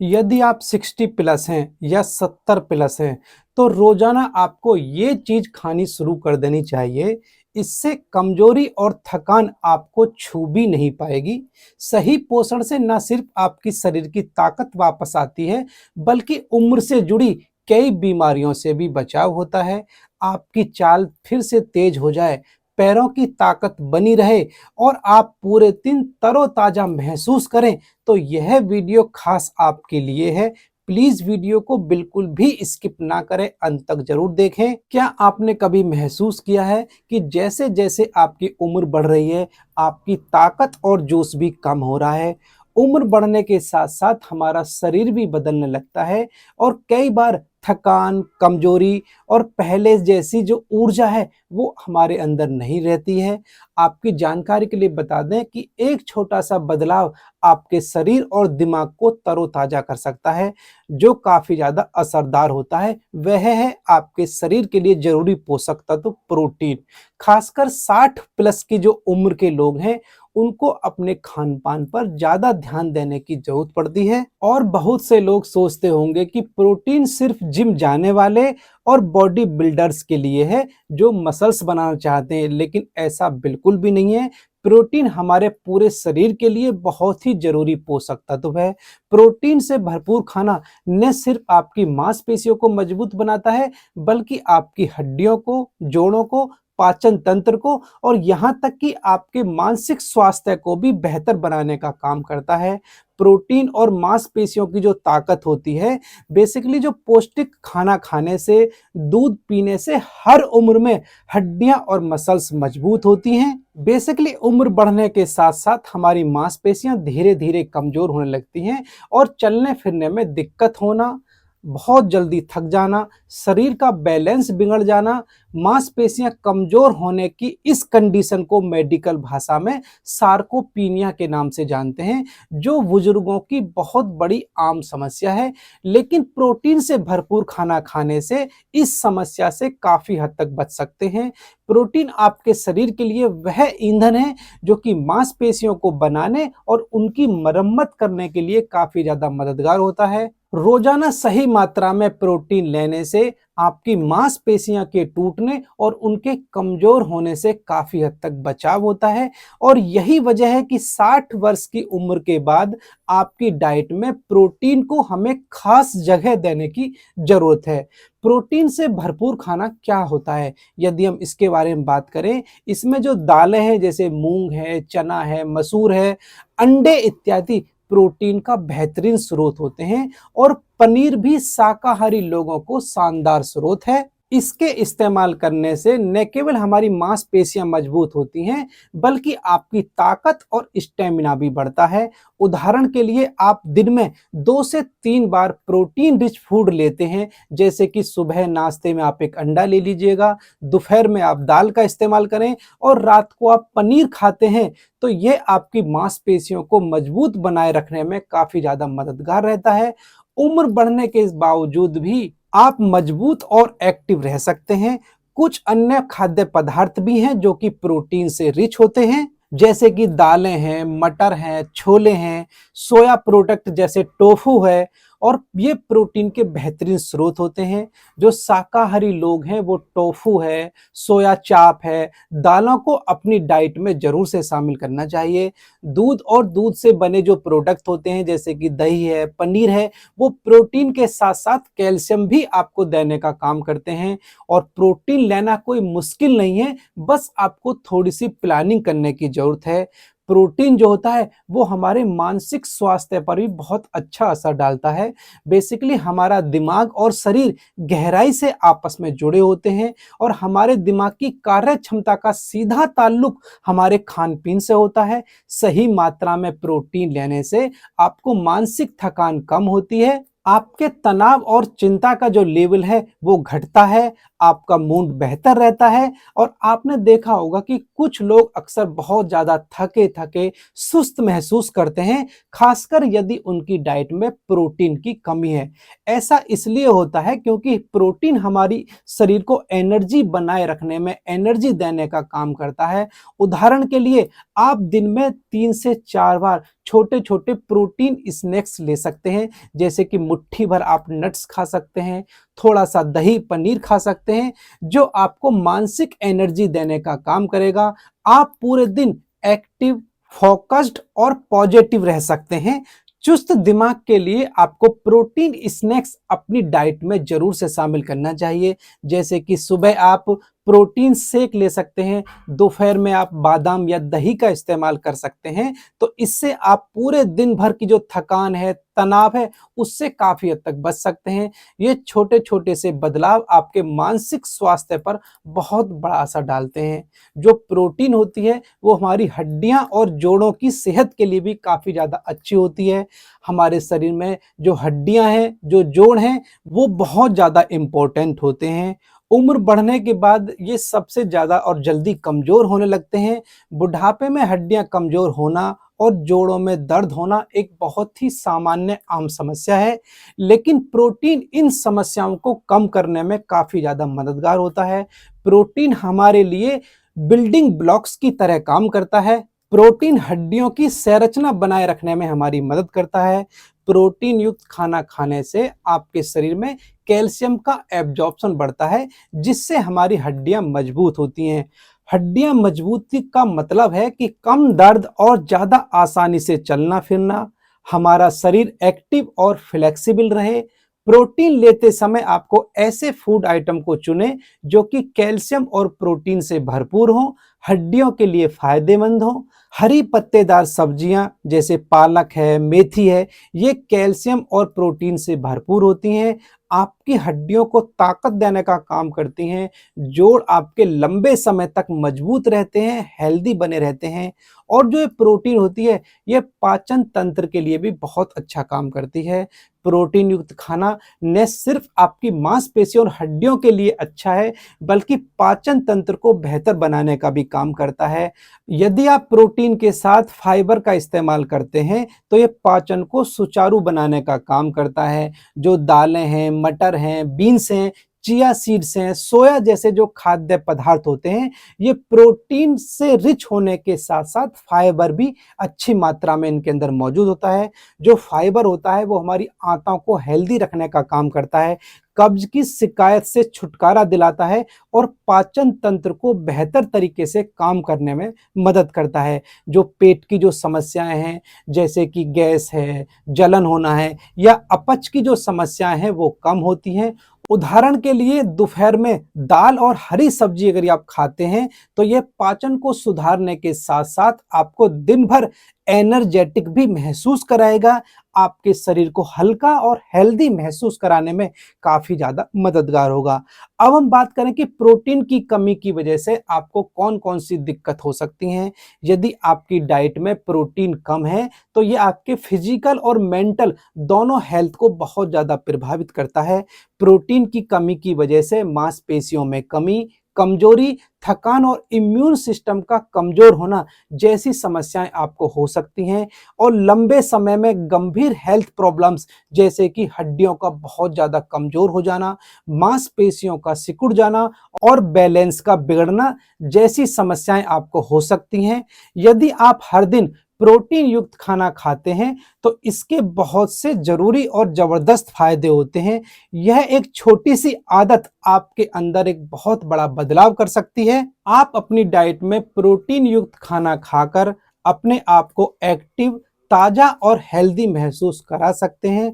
यदि आप 60 प्लस हैं या 70 प्लस हैं तो रोजाना आपको ये चीज खानी शुरू कर देनी चाहिए। इससे कमजोरी और थकान आपको छू भी नहीं पाएगी। सही पोषण से न सिर्फ आपकी शरीर की ताकत वापस आती है, बल्कि उम्र से जुड़ी कई बीमारियों से भी बचाव होता है। आपकी चाल फिर से तेज हो जाए, पैरों की ताकत बनी रहे और आप पूरे दिन तरोताजा महसूस करें, तो यह वीडियो खास आपके लिए है। प्लीज वीडियो को बिल्कुल भी स्किप ना करें, अंत तक जरूर देखें। क्या आपने कभी महसूस किया है कि जैसे जैसे आपकी उम्र बढ़ रही है, आपकी ताकत और जोश भी कम हो रहा है? उम्र बढ़ने के साथ साथ हमारा शरीर भी बदलने लगता है और कई बार थकान, कमजोरी और पहले जैसी जो ऊर्जा है वो हमारे अंदर नहीं रहती है। आपकी जानकारी के लिए बता दें कि एक छोटा सा बदलाव आपके शरीर और दिमाग को तरोताजा कर सकता है, जो काफी ज्यादा असरदार होता है। वह है आपके शरीर के लिए जरूरी पोषक तत्व प्रोटीन। खासकर 60 प्लस की जो उम्र के लोग हैं, उनको अपने खान पान पर ज्यादा ध्यान देने की जरूरत पड़ती है। और बहुत से लोग सोचते होंगे कि प्रोटीन सिर्फ जिम जाने वाले और बॉडी बिल्डर्स के लिए है, जो मसल्स बनाना चाहते हैं, लेकिन ऐसा बिल्कुल भी नहीं है। प्रोटीन हमारे पूरे शरीर के लिए बहुत ही जरूरी पोषक तत्व है। प्रोटीन से भरपूर खाना न सिर्फ आपकी मांसपेशियों को मजबूत बनाता है, बल्कि आपकी हड्डियों को, जोड़ों को, पाचन तंत्र को और यहाँ तक कि आपके मानसिक स्वास्थ्य को भी बेहतर बनाने का काम करता है। प्रोटीन और मांसपेशियों की जो ताकत होती है, बेसिकली जो पौष्टिक खाना खाने से, दूध पीने से हर उम्र में हड्डियां और मसल्स मजबूत होती हैं। बेसिकली उम्र बढ़ने के साथ साथ हमारी मांसपेशियां धीरे धीरे कमजोर होने लगती हैं और चलने फिरने में दिक्कत होना, बहुत जल्दी थक जाना, शरीर का बैलेंस बिगड़ जाना, मांसपेशियां कमजोर होने की इस कंडीशन को मेडिकल भाषा में सार्कोपीनिया के नाम से जानते हैं, जो बुजुर्गों की बहुत बड़ी आम समस्या है। लेकिन प्रोटीन से भरपूर खाना खाने से इस समस्या से काफी हद तक बच सकते हैं। प्रोटीन आपके शरीर के लिए वह ईंधन है जो कि मांसपेशियों को बनाने और उनकी मरम्मत करने के लिए काफी ज्यादा मददगार होता है। रोजाना सही मात्रा में प्रोटीन लेने से आपकी मांसपेशियां के टूटने और उनके कमजोर होने से काफी हद तक बचाव होता है। और यही वजह है कि 60 वर्ष की उम्र के बाद आपकी डाइट में प्रोटीन को हमें खास जगह देने की जरूरत है। प्रोटीन से भरपूर खाना क्या होता है, यदि हम इसके बारे में बात करें, इसमें जो दालें हैं जैसे मूंग है, चना है, मसूर है, अंडे इत्यादि प्रोटीन का बेहतरीन स्रोत होते हैं। और पनीर भी शाकाहारी लोगों को शानदार स्रोत है। इसके इस्तेमाल करने से न केवल हमारी मांसपेशियां मजबूत होती हैं, बल्कि आपकी ताकत और स्टेमिना भी बढ़ता है। उदाहरण के लिए आप दिन में 2 से 3 बार प्रोटीन रिच फूड लेते हैं, जैसे कि सुबह नाश्ते में आप एक अंडा ले लीजिएगा, दोपहर में आप दाल का इस्तेमाल करें और रात को आप पनीर खाते हैं, तो ये आपकी मांसपेशियों को मजबूत बनाए रखने में काफी ज्यादा मददगार रहता है। उम्र बढ़ने के बावजूद भी आप मजबूत और एक्टिव रह सकते हैं। कुछ अन्य खाद्य पदार्थ भी हैं जो कि प्रोटीन से रिच होते हैं, जैसे कि दालें हैं, मटर हैं, छोले हैं, सोया प्रोडक्ट जैसे टोफू है, और ये प्रोटीन के बेहतरीन स्रोत होते हैं। जो शाकाहारी लोग हैं वो टोफू है, सोया चाप है, दालों को अपनी डाइट में जरूर से शामिल करना चाहिए। दूध और दूध से बने जो प्रोडक्ट होते हैं जैसे कि दही है, पनीर है, वो प्रोटीन के साथ साथ कैल्शियम भी आपको देने का काम करते हैं। और प्रोटीन लेना कोई मुश्किल नहीं है, बस आपको थोड़ी सी प्लानिंग करने की जरूरत है। प्रोटीन जो होता है वो हमारे मानसिक स्वास्थ्य पर भी बहुत अच्छा असर डालता है। बेसिकली हमारा दिमाग और शरीर गहराई से आपस में जुड़े होते हैं और हमारे दिमाग की कार्य क्षमता का सीधा ताल्लुक हमारे खान पीन से होता है। सही मात्रा में प्रोटीन लेने से आपको मानसिक थकान कम होती है, आपके तनाव और चिंता का जो लेवल है वो घटता है, आपका मूड बेहतर रहता है। और आपने देखा होगा कि कुछ लोग अक्सर बहुत ज़्यादा थके-थके, सुस्त महसूस करते हैं, खासकर यदि उनकी डाइट में प्रोटीन की कमी है। ऐसा इसलिए होता है क्योंकि प्रोटीन हमारी शरीर को एनर्जी बनाए रखने में, एनर्जी देने का काम करता है। उदाहरण के लिए आप दिन में 3 से 4 बार छोटे-छोटे प्रोटीन स्नैक्स ले सकते हैं, जैसे कि मुट्ठी भर आप नट्स खा सकते हैं, थोड़ा-सा दही, पनीर खा सकते हैं, जो आपको मानसिक एनर्जी देने का काम करेगा। आप पूरे दिन एक्टिव, फोकस्ड और पॉजिटिव रह सकते हैं। चुस्त दिमाग के लिए आपको प्रोटीन स्नैक्स अपनी डाइट में ज़रूर से शामिल करना चाहिए, जैसे कि सुबह आप प्रोटीन शेक ले सकते हैं, दोपहर में आप बादाम या दही का इस्तेमाल कर सकते हैं। तो इससे आप पूरे दिन भर की जो थकान है, तनाव है, उससे काफ़ी हद तक बच सकते हैं। ये छोटे-छोटे से बदलाव आपके मानसिक स्वास्थ्य पर बहुत बड़ा असर डालते हैं। जो प्रोटीन होती है, वो हमारी हड्डियाँ और जोड़ों की सेहत के लिए भी काफ़ी ज़्यादा अच्छी होती है। हमारे शरीर में जो हड्डियाँ हैं, जो जोड़ हैं, वो बहुत ज़्यादा इम्पोर्टेंट होते हैं। उम्र बढ़ने के बाद ये सबसे ज़्यादा और जल्दी कमज़ोर होने लगते हैं। बुढ़ापे में हड्डियाँ कमज़ोर होना और जोड़ों में दर्द होना एक बहुत ही सामान्य आम समस्या है, लेकिन प्रोटीन इन समस्याओं को कम करने में काफ़ी ज़्यादा मददगार होता है। प्रोटीन हमारे लिए बिल्डिंग ब्लॉक्स की तरह काम करता है। प्रोटीन हड्डियों की संरचना बनाए रखने में हमारी मदद करता है। प्रोटीन युक्त खाना खाने से आपके शरीर में कैल्शियम का एब्जॉर्प्शन बढ़ता है, जिससे हमारी हड्डियां मजबूत होती हैं। हड्डियां मजबूती का मतलब है कि कम दर्द और ज़्यादा आसानी से चलना फिरना, हमारा शरीर एक्टिव और फ्लेक्सिबल रहे। प्रोटीन लेते समय आपको ऐसे फूड आइटम को चुनें जो कि कैल्शियम और प्रोटीन से भरपूर हों, हड्डियों के लिए फायदेमंद हों। हरी पत्तेदार सब्जियां जैसे पालक है, मेथी है, ये कैल्शियम और प्रोटीन से भरपूर होती हैं, आपकी हड्डियों को ताकत देने का काम करती हैं, जोड़ आपके लंबे समय तक मजबूत रहते हैं, हेल्दी बने रहते हैं। और जो ये प्रोटीन होती है, ये पाचन तंत्र के लिए भी बहुत अच्छा काम करती है। प्रोटीन युक्त खाना न सिर्फ आपकी मांसपेशियों और हड्डियों के लिए अच्छा है, बल्कि पाचन तंत्र को बेहतर बनाने का भी काम करता है। यदि आप प्रोटीन के साथ फाइबर का इस्तेमाल करते हैं, तो ये पाचन को सुचारू बनाने का काम करता है। जो दालें हैं, मटर हैं, बीन्स हैं, चिया सीड्स हैं, सोया जैसे जो खाद्य पदार्थ होते हैं, ये प्रोटीन से रिच होने के साथ-साथ फाइबर भी अच्छी मात्रा में इनके अंदर मौजूद होता है। जो फाइबर होता है, वो हमारी आंतों को हेल्दी रखने का काम करता है, कब्ज की शिकायत से छुटकारा दिलाता है और पाचन तंत्र को बेहतर तरीके से काम करने में मदद करता है। जो पेट की जो समस्याएँ हैं, जैसे कि गैस है, जलन होना है या अपच की जो समस्याएँ हैं, वो कम होती हैं। उदाहरण के लिए दोपहर में दाल और हरी सब्जी अगर आप खाते हैं, तो ये पाचन को सुधारने के साथ-साथ आपको दिन भर एनर्जेटिक भी महसूस कराएगा, आपके शरीर को हल्का और हेल्दी महसूस कराने में काफ़ी ज़्यादा मददगार होगा। अब हम बात करें कि प्रोटीन की कमी की वजह से आपको कौन-कौन सी दिक्कत हो सकती हैं। यदि आपकी डाइट में प्रोटीन कम है, तो ये आपके फिजिकल और मेंटल दोनों हेल्थ को बहुत ज़्यादा प्रभावित करता है। प्रोटीन की कमी की वजह से मांसपेशियों में कमी, कमजोरी, थकान और इम्यून सिस्टम का कमजोर होना जैसी समस्याएं आपको हो सकती हैं और लंबे समय में गंभीर हेल्थ प्रॉब्लम्स जैसे कि हड्डियों का बहुत ज़्यादा कमजोर हो जाना, मांसपेशियों का सिकुड़ जाना और बैलेंस का बिगड़ना जैसी समस्याएं आपको हो सकती हैं। यदि आप हर दिन प्रोटीन युक्त खाना खाते हैं, तो इसके बहुत से ज़रूरी और ज़बरदस्त फायदे होते हैं। यह एक छोटी सी आदत आपके अंदर एक बहुत बड़ा बदलाव कर सकती है। आप अपनी डाइट में प्रोटीन युक्त खाना खाकर अपने आप को एक्टिव, ताज़ा और हेल्दी महसूस करा सकते हैं।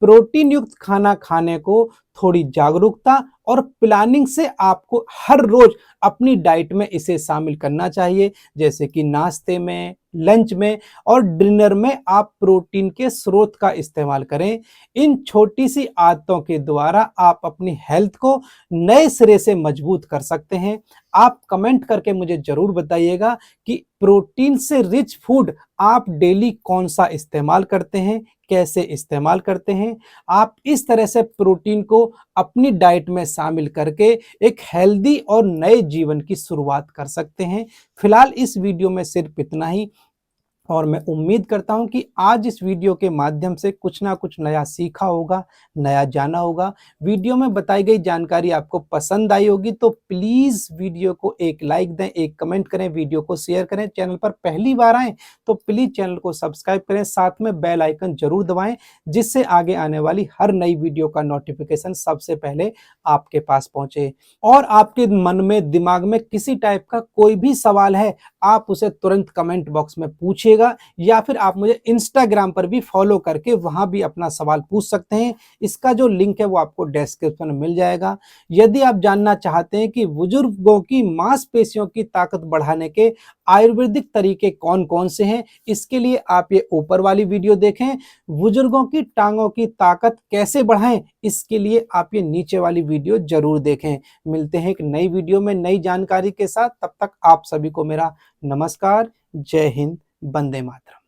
प्रोटीन युक्त खाना खाने को थोड़ी जागरूकता और प्लानिंग से आपको हर रोज अपनी डाइट में इसे शामिल करना चाहिए, जैसे कि नाश्ते में, लंच में और डिनर में आप प्रोटीन के स्रोत का इस्तेमाल करें। इन छोटी सी आदतों के द्वारा आप अपनी हेल्थ को नए सिरे से मजबूत कर सकते हैं। आप कमेंट करके मुझे ज़रूर बताइएगा कि प्रोटीन से रिच फूड आप डेली कौन सा इस्तेमाल करते हैं, कैसे इस्तेमाल करते हैं। आप इस तरह से प्रोटीन को अपनी डाइट में शामिल करके एक हेल्दी और नए जीवन की शुरुआत कर सकते हैं। फिलहाल इस वीडियो में सिर्फ इतना ही, और मैं उम्मीद करता हूं कि आज इस वीडियो के माध्यम से कुछ ना कुछ नया सीखा होगा, नया जाना होगा। वीडियो में बताई गई जानकारी आपको पसंद आई होगी तो प्लीज़ वीडियो को एक लाइक दें, एक कमेंट करें, वीडियो को शेयर करें। चैनल पर पहली बार आएँ तो प्लीज़ चैनल को सब्सक्राइब करें, साथ में बेल आइकन ज़रूर दबाएँ, जिससे आगे आने वाली हर नई वीडियो का नोटिफिकेशन सबसे पहले आपके पास पहुँचे। और आपके मन में, दिमाग में किसी टाइप का कोई भी सवाल है, आप उसे तुरंत कमेंट बॉक्स में पूछिएगा, या फिर आप मुझे इंस्टाग्राम पर भी फॉलो करके वहां भी अपना सवाल पूछ सकते हैं। इसका जो लिंक है वो आपको डिस्क्रिप्शन में मिल जाएगा। यदि आप जानना चाहते हैं कि बुजुर्गों की मांसपेशियों की ताकत बढ़ाने के आयुर्वेदिक तरीके कौन कौन से हैं, इसके लिए आप ये ऊपर वाली वीडियो देखें। बुजुर्गों की टांगों की ताकत कैसे बढ़ाएं, इसके लिए आप ये नीचे वाली वीडियो जरूर देखें। मिलते हैं एक नई वीडियो में नई जानकारी के साथ, तब तक आप सभी को मेरा नमस्कार। जय हिंद, वंदे मातरम।